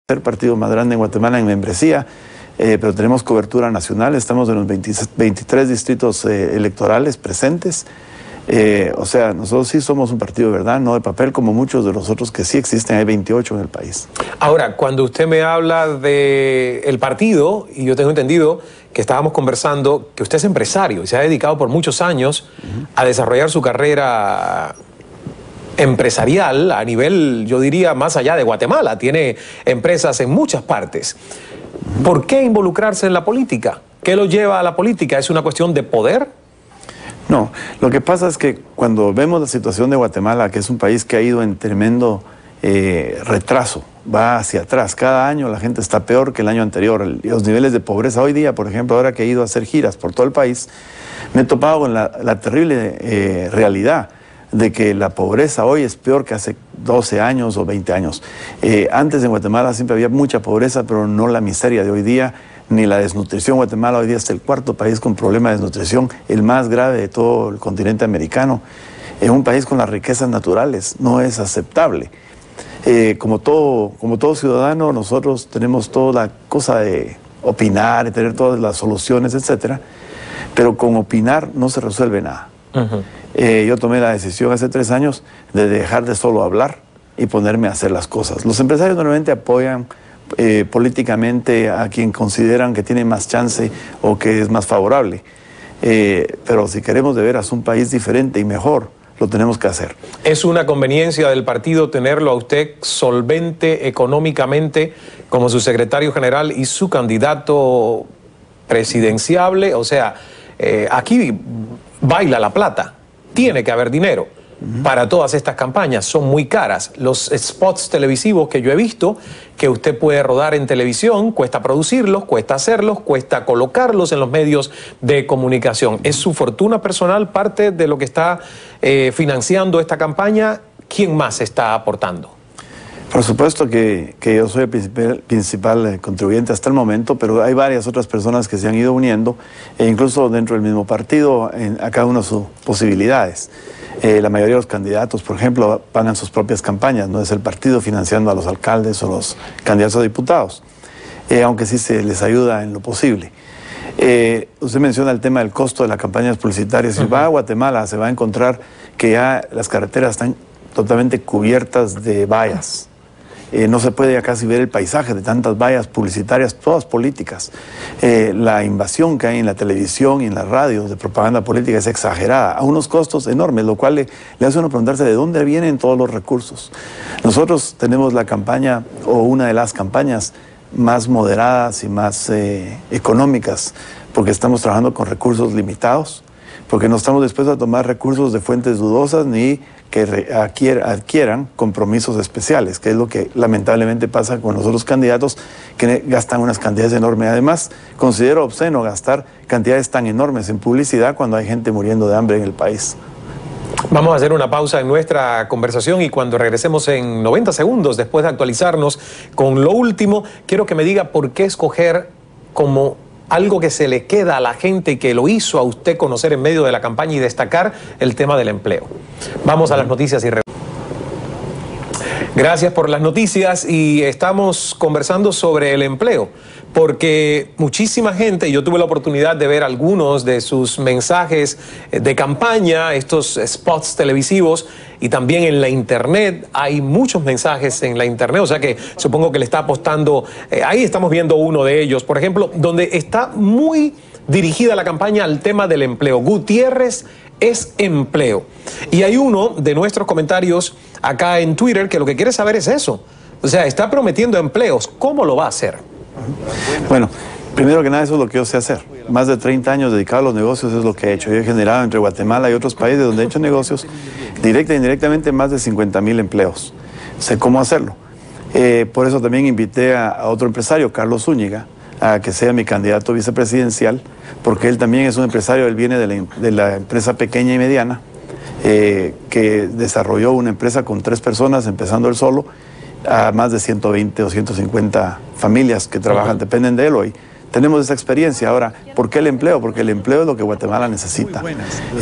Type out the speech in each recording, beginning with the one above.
partido más grande en Guatemala en membresía, pero tenemos cobertura nacional, estamos en los 23 distritos electorales presentes. O sea, nosotros sí somos un partido de verdad, no de papel, como muchos de los otros que sí existen, hay 28 en el país. Ahora, cuando usted me habla del partido, y yo tengo entendido que estábamos conversando, que usted es empresario y se ha dedicado por muchos años a desarrollar su carrera empresarial a nivel, yo diría, más allá de Guatemala. Tiene empresas en muchas partes. ¿Por qué involucrarse en la política? ¿Qué lo lleva a la política? ¿Es una cuestión de poder? No, lo que pasa es que cuando vemos la situación de Guatemala, que es un país que ha ido en tremendo retraso, va hacia atrás, cada año la gente está peor que el año anterior, los niveles de pobreza hoy día, por ejemplo, ahora que he ido a hacer giras por todo el país, me he topado con la terrible realidad de que la pobreza hoy es peor que hace 12 años o 20 años. Antes en Guatemala siempre había mucha pobreza, pero no la miseria de hoy día, ni la desnutrición. Guatemala hoy día es el cuarto país con problema de desnutrición, el más grave de todo el continente americano. Es un país con las riquezas naturales, no es aceptable. Como todo ciudadano, nosotros tenemos toda la cosa de opinar y tener todas las soluciones, etcétera, pero con opinar no se resuelve nada. Yo tomé la decisión hace 3 años de dejar de solo hablar y ponerme a hacer las cosas. Los empresarios normalmente apoyan políticamente a quien consideran que tiene más chance o que es más favorable. Pero si queremos de veras un país diferente y mejor, lo tenemos que hacer. ¿Es una conveniencia del partido tenerlo a usted solvente económicamente como su secretario general y su candidato presidenciable? O sea, aquí baila la plata, tiene que haber dinero para todas estas campañas, son muy caras. Los spots televisivos que yo he visto, que usted puede rodar en televisión, cuesta producirlos, cuesta hacerlos, cuesta colocarlos en los medios de comunicación. ¿Es su fortuna personal parte de lo que está financiando esta campaña? ¿Quién más está aportando? Por supuesto que yo soy el principal contribuyente hasta el momento, pero hay varias otras personas que se han ido uniendo, e incluso dentro del mismo partido, a cada una de sus posibilidades. La mayoría de los candidatos, por ejemplo, pagan sus propias campañas, no es el partido financiando a los alcaldes o los candidatos a diputados, aunque sí se les ayuda en lo posible. Usted menciona el tema del costo de las campañas publicitarias. Si va a Guatemala, se va a encontrar que ya las carreteras están totalmente cubiertas de vallas. No se puede ya casi ver el paisaje de tantas vallas publicitarias, todas políticas. La invasión que hay en la televisión y en las radios de propaganda política es exagerada, a unos costos enormes, lo cual le hace a uno preguntarse de dónde vienen todos los recursos. Nosotros tenemos la campaña, o una de las campañas más moderadas y más económicas, porque estamos trabajando con recursos limitados, porque no estamos dispuestos a tomar recursos de fuentes dudosas ni que adquieran compromisos especiales, que es lo que lamentablemente pasa con los otros candidatos que gastan unas cantidades enormes. Además, considero obsceno gastar cantidades tan enormes en publicidad cuando hay gente muriendo de hambre en el país. Vamos a hacer una pausa en nuestra conversación y cuando regresemos en 90 segundos, después de actualizarnos con lo último, quiero que me diga por qué escoger como algo que se le queda a la gente que lo hizo a usted conocer en medio de la campaña y destacar el tema del empleo. Vamos a las noticias y gracias por las noticias y estamos conversando sobre el empleo, porque muchísima gente, yo tuve la oportunidad de ver algunos de sus mensajes de campaña, estos spots televisivos, y también en la internet, hay muchos mensajes en la internet, o sea que supongo que le está apostando, ahí estamos viendo uno de ellos, por ejemplo, donde está muy dirigida la campaña al tema del empleo. Gutiérrez es empleo. Y hay uno de nuestros comentarios acá en Twitter que lo que quiere saber es eso. O sea, está prometiendo empleos. ¿Cómo lo va a hacer? Bueno, primero que nada, eso es lo que yo sé hacer. Más de 30 años dedicado a los negocios es lo que he hecho. Yo he generado entre Guatemala y otros países donde he hecho negocios, directa e indirectamente, más de 50,000 empleos. Sé cómo hacerlo. Por eso también invité a otro empresario, Carlos Zúñiga, a que sea mi candidato vicepresidencial, porque él también es un empresario, él viene de la empresa pequeña y mediana, que desarrolló una empresa con 3 personas, empezando él solo, a más de 120 o 150 familias que trabajan, dependen de él hoy. tenemos esa experiencia. Ahora, ¿por qué el empleo? Porque el empleo es lo que Guatemala necesita.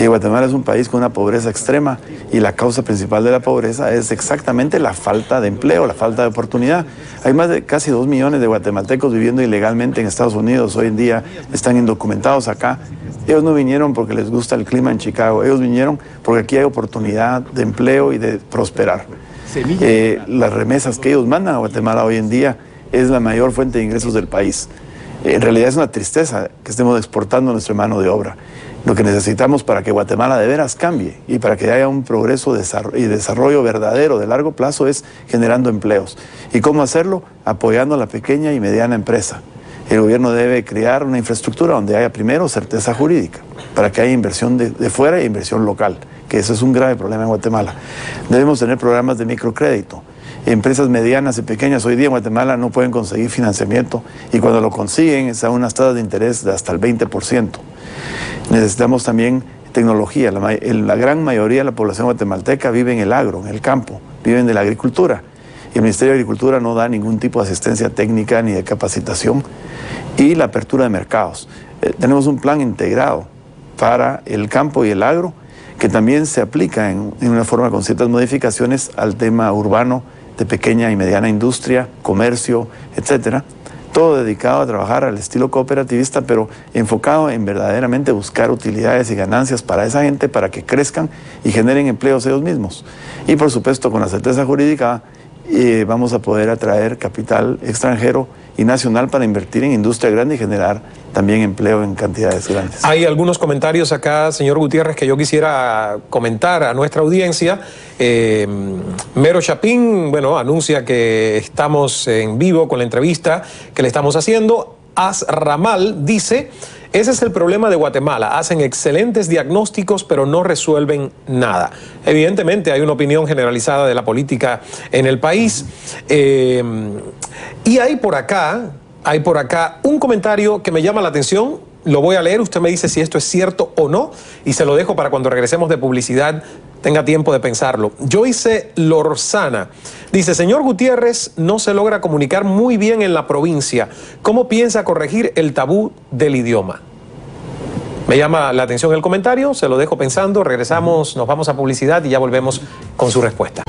Guatemala es un país con una pobreza extrema y la causa principal de la pobreza es exactamente la falta de empleo, la falta de oportunidad. Hay más de casi 2 millones de guatemaltecos viviendo ilegalmente en Estados Unidos. Hoy en día están indocumentados acá. Ellos no vinieron porque les gusta el clima en Chicago, ellos vinieron porque aquí hay oportunidad de empleo y de prosperar. Las remesas que ellos mandan a Guatemala hoy en día es la mayor fuente de ingresos del país. En realidad es una tristeza que estemos exportando nuestra mano de obra. Lo que necesitamos para que Guatemala de veras cambie y para que haya un progreso y desarrollo verdadero de largo plazo es generando empleos. ¿Y cómo hacerlo? Apoyando a la pequeña y mediana empresa. El gobierno debe crear una infraestructura donde haya primero certeza jurídica, para que haya inversión de fuera e inversión local, que eso es un grave problema en Guatemala. Debemos tener programas de microcrédito. Empresas medianas y pequeñas hoy día en Guatemala no pueden conseguir financiamiento y cuando lo consiguen es a unas tasas de interés de hasta el 20%. Necesitamos también tecnología. La gran mayoría de la población guatemalteca vive en el agro, en el campo, viven de la agricultura. Y el Ministerio de Agricultura no da ningún tipo de asistencia técnica ni de capacitación. Y la apertura de mercados. Tenemos un plan integrado para el campo y el agro que también se aplica en una forma con ciertas modificaciones al tema urbano de pequeña y mediana industria, comercio, etcétera. Todo dedicado a trabajar al estilo cooperativista, pero enfocado en verdaderamente buscar utilidades y ganancias para esa gente, para que crezcan y generen empleos ellos mismos. Y por supuesto, con la certeza jurídica, vamos a poder atraer capital extranjero y nacional para invertir en industria grande y generar también empleo en cantidades grandes. Hay algunos comentarios acá, señor Gutiérrez, que yo quisiera comentar a nuestra audiencia. Mero Chapín, bueno, anuncia que estamos en vivo con la entrevista que le estamos haciendo. Az Ramal dice: ese es el problema de Guatemala, hacen excelentes diagnósticos pero no resuelven nada. Evidentemente hay una opinión generalizada de la política en el país. Y hay por acá un comentario que me llama la atención, lo voy a leer, usted me dice si esto es cierto o no y se lo dejo para cuando regresemos de publicidad tenga tiempo de pensarlo. Joyce Lorzana dice: señor Gutiérrez, no se logra comunicar muy bien en la provincia. ¿Cómo piensa corregir el tabú del idioma? Me llama la atención el comentario, se lo dejo pensando, regresamos, nos vamos a publicidad y ya volvemos con su respuesta.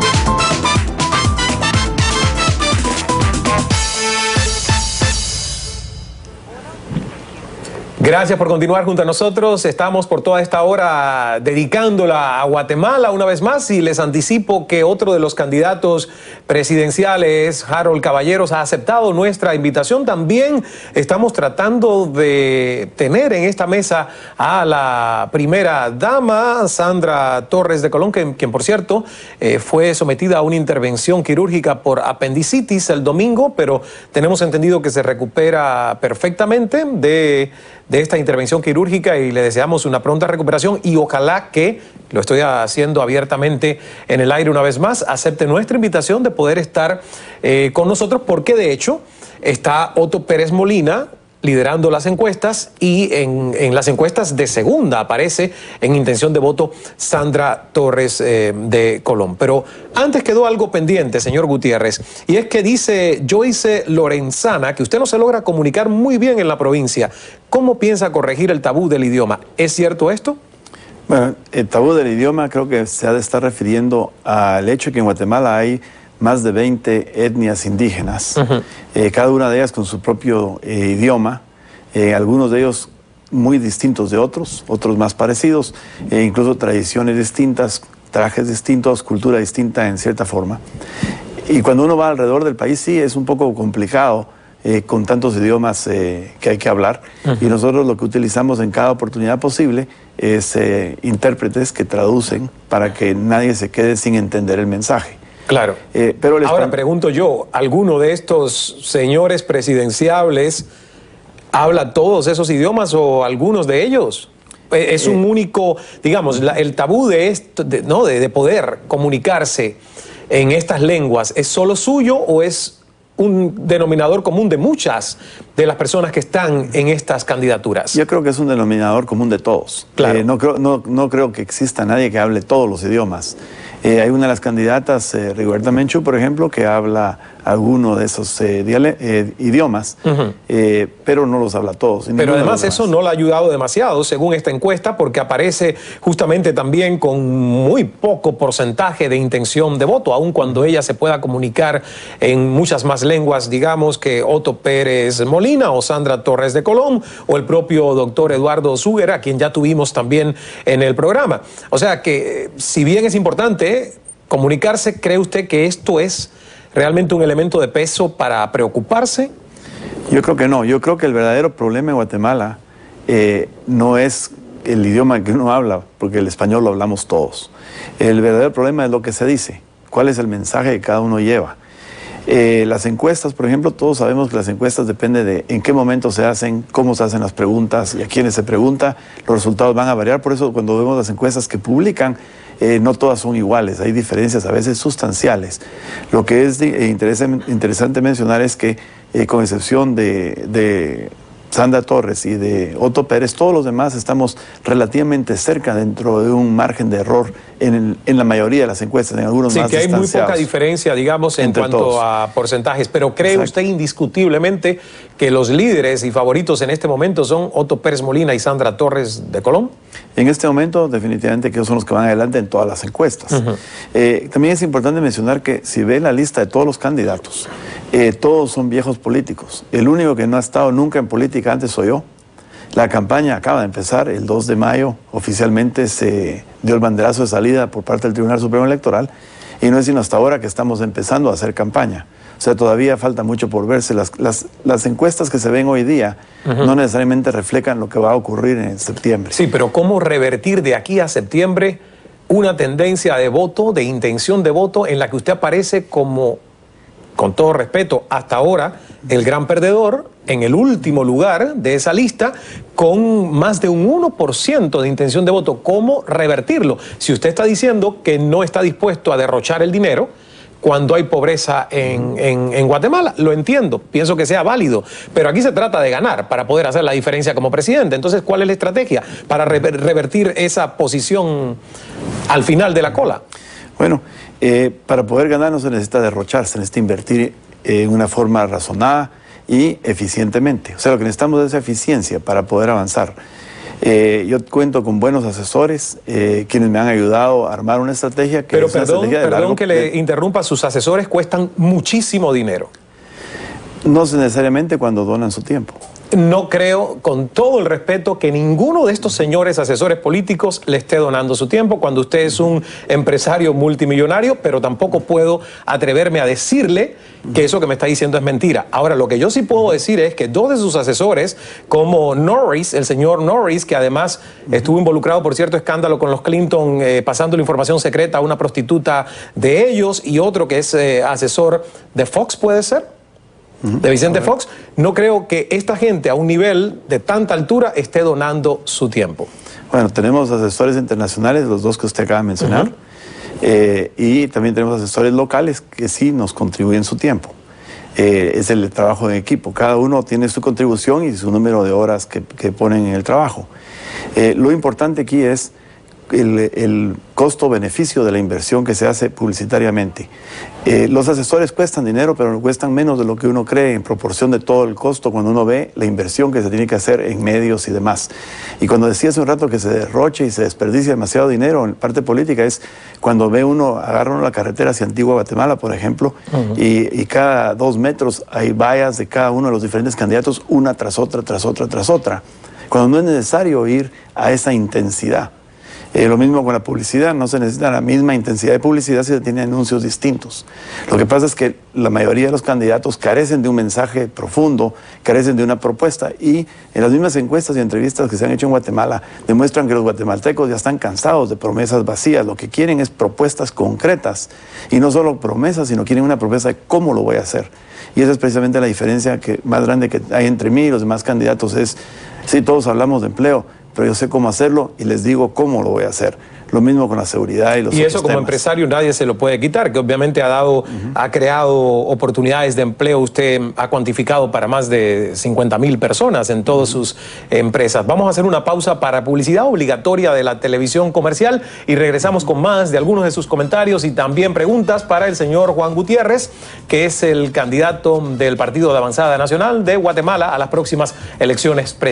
Gracias por continuar junto a nosotros. Estamos por toda esta hora dedicándola a Guatemala una vez más y les anticipo que otro de los candidatos presidenciales, Harold Caballeros, ha aceptado nuestra invitación. También estamos tratando de tener en esta mesa a la primera dama, Sandra Torres de Colón, quien por cierto fue sometida a una intervención quirúrgica por apendicitis el domingo, pero tenemos entendido que se recupera perfectamente de esta intervención quirúrgica y le deseamos una pronta recuperación y ojalá que, lo estoy haciendo abiertamente en el aire una vez más, acepte nuestra invitación de poder estar con nosotros porque de hecho está Otto Pérez Molina liderando las encuestas y en las encuestas de segunda aparece en intención de voto Sandra Torres de Colón. Pero antes quedó algo pendiente, señor Gutiérrez, y es que dice Joyce Lorenzana que usted no se logra comunicar muy bien en la provincia. ¿Cómo piensa corregir el tabú del idioma? ¿Es cierto esto? Bueno, el tabú del idioma creo que se ha de estar refiriendo al hecho de que en Guatemala hay más de 20 etnias indígenas, cada una de ellas con su propio idioma, algunos de ellos muy distintos de otros más parecidos, incluso tradiciones distintas, trajes distintos, cultura distinta en cierta forma. Y cuando uno va alrededor del país sí es un poco complicado con tantos idiomas que hay que hablar, y nosotros lo que utilizamos en cada oportunidad posible es intérpretes que traducen para que nadie se quede sin entender el mensaje. Claro. Pero ahora pregunto yo, ¿alguno de estos señores presidenciables habla todos esos idiomas o algunos de ellos? Es un único, digamos, el tabú de esto, de poder comunicarse en estas lenguas, ¿es solo suyo o es un denominador común de muchas de las personas que están en estas candidaturas? Yo creo que es un denominador común de todos. Claro. No creo que exista nadie que hable todos los idiomas. Hay una de las candidatas, Rigoberta Menchú, por ejemplo, que habla alguno de esos idiomas, pero no los habla todos. Pero además eso no le ha ayudado demasiado, según esta encuesta, porque aparece justamente también con muy poco porcentaje de intención de voto, aun cuando ella se pueda comunicar en muchas más lenguas, digamos, que Otto Pérez Molina o Sandra Torres de Colón o el propio doctor Eduardo Suger, a quien ya tuvimos también en el programa. O sea que, si bien es importante comunicarse, ¿cree usted que esto es realmente un elemento de peso para preocuparse? Yo creo que no. Yo creo que el verdadero problema en Guatemala no es el idioma que uno habla, porque el español lo hablamos todos. El verdadero problema es lo que se dice, cuál es el mensaje que cada uno lleva. Las encuestas, por ejemplo, todos sabemos que las encuestas dependen de en qué momento se hacen, cómo se hacen las preguntas y a quiénes se pregunta. Los resultados van a variar, por eso cuando vemos las encuestas que publican, no todas son iguales, hay diferencias a veces sustanciales. Lo que es interesante mencionar es que, con excepción de Sandra Torres y de Otto Pérez, todos los demás estamos relativamente cerca dentro de un margen de error en la mayoría de las encuestas, en algunos más distanciados. Sí, que hay muy poca diferencia, digamos, en cuanto a porcentajes, pero ¿cree usted indiscutiblemente que los líderes y favoritos en este momento son Otto Pérez Molina y Sandra Torres de Colón? En este momento, definitivamente, que ellos son los que van adelante en todas las encuestas. También es importante mencionar que si ve la lista de todos los candidatos, todos son viejos políticos. El único que no ha estado nunca en política antes soy yo. La campaña acaba de empezar, el 2 de mayo oficialmente se dio el banderazo de salida por parte del Tribunal Supremo Electoral y no es sino hasta ahora que estamos empezando a hacer campaña. O sea, todavía falta mucho por verse. Las encuestas que se ven hoy día no necesariamente reflejan lo que va a ocurrir en septiembre. Sí, pero ¿cómo revertir de aquí a septiembre una tendencia de voto, de intención de voto, en la que usted aparece como, con todo respeto, hasta ahora, el gran perdedor, en el último lugar de esa lista, con más de un 1% de intención de voto? ¿Cómo revertirlo? Si usted está diciendo que no está dispuesto a derrochar el dinero cuando hay pobreza en Guatemala, lo entiendo, pienso que sea válido, pero aquí se trata de ganar para poder hacer la diferencia como presidente. Entonces, ¿cuál es la estrategia para revertir esa posición al final de la cola? Bueno, para poder ganar no se necesita derrochar, se necesita invertir en una forma razonada y eficientemente. O sea, lo que necesitamos es eficiencia para poder avanzar. Yo cuento con buenos asesores, quienes me han ayudado a armar una estrategia que pero es una estrategia de perdón que le interrumpa, sus asesores cuestan muchísimo dinero. No necesariamente cuando donan su tiempo. No creo, con todo el respeto, que ninguno de estos señores asesores políticos le esté donando su tiempo cuando usted es un empresario multimillonario, pero tampoco puedo atreverme a decirle que eso que me está diciendo es mentira. Ahora, lo que yo sí puedo decir es que dos de sus asesores, como Norris, el señor Norris, que además estuvo involucrado por cierto escándalo con los Clinton, pasando la información secreta a una prostituta de ellos, y otro que es asesor de Fox, ¿puede ser? De Vicente Fox, no creo que esta gente a un nivel de tanta altura esté donando su tiempo. Bueno, tenemos asesores internacionales, los dos que usted acaba de mencionar, y también tenemos asesores locales que sí nos contribuyen su tiempo. Es el trabajo en equipo, cada uno tiene su contribución y su número de horas que ponen en el trabajo. Lo importante aquí es el costo-beneficio de la inversión que se hace publicitariamente. Los asesores cuestan dinero, pero cuestan menos de lo que uno cree en proporción de todo el costo cuando uno ve la inversión que se tiene que hacer en medios y demás. Y cuando decía hace un rato que se derroche y se desperdicia demasiado dinero en parte política, es cuando ve uno, agarra uno la carretera hacia Antigua Guatemala, por ejemplo, y cada 2 metros hay vallas de cada uno de los diferentes candidatos, una tras otra, tras otra, tras otra, cuando no es necesario ir a esa intensidad. Lo mismo con la publicidad, no se necesita la misma intensidad de publicidad si se tienen anuncios distintos. Lo que pasa es que la mayoría de los candidatos carecen de un mensaje profundo, carecen de una propuesta, y en las mismas encuestas y entrevistas que se han hecho en Guatemala demuestran que los guatemaltecos ya están cansados de promesas vacías. Lo que quieren es propuestas concretas, y no solo promesas, sino quieren una propuesta de cómo lo voy a hacer. Y esa es precisamente la diferencia más grande que hay entre mí y los demás candidatos. Sí, todos hablamos de empleo, pero yo sé cómo hacerlo y les digo cómo lo voy a hacer. Lo mismo con la seguridad y los Y otros eso como temas. empresario nadie se lo puede quitar, que obviamente ha creado oportunidades de empleo. Usted ha cuantificado para más de 50.000 personas en todas sus empresas. Vamos a hacer una pausa para publicidad obligatoria de la televisión comercial y regresamos con más de algunos de sus comentarios y también preguntas para el señor Juan Gutiérrez, que es el candidato del Partido de Avanzada Nacional de Guatemala a las próximas elecciones presidenciales.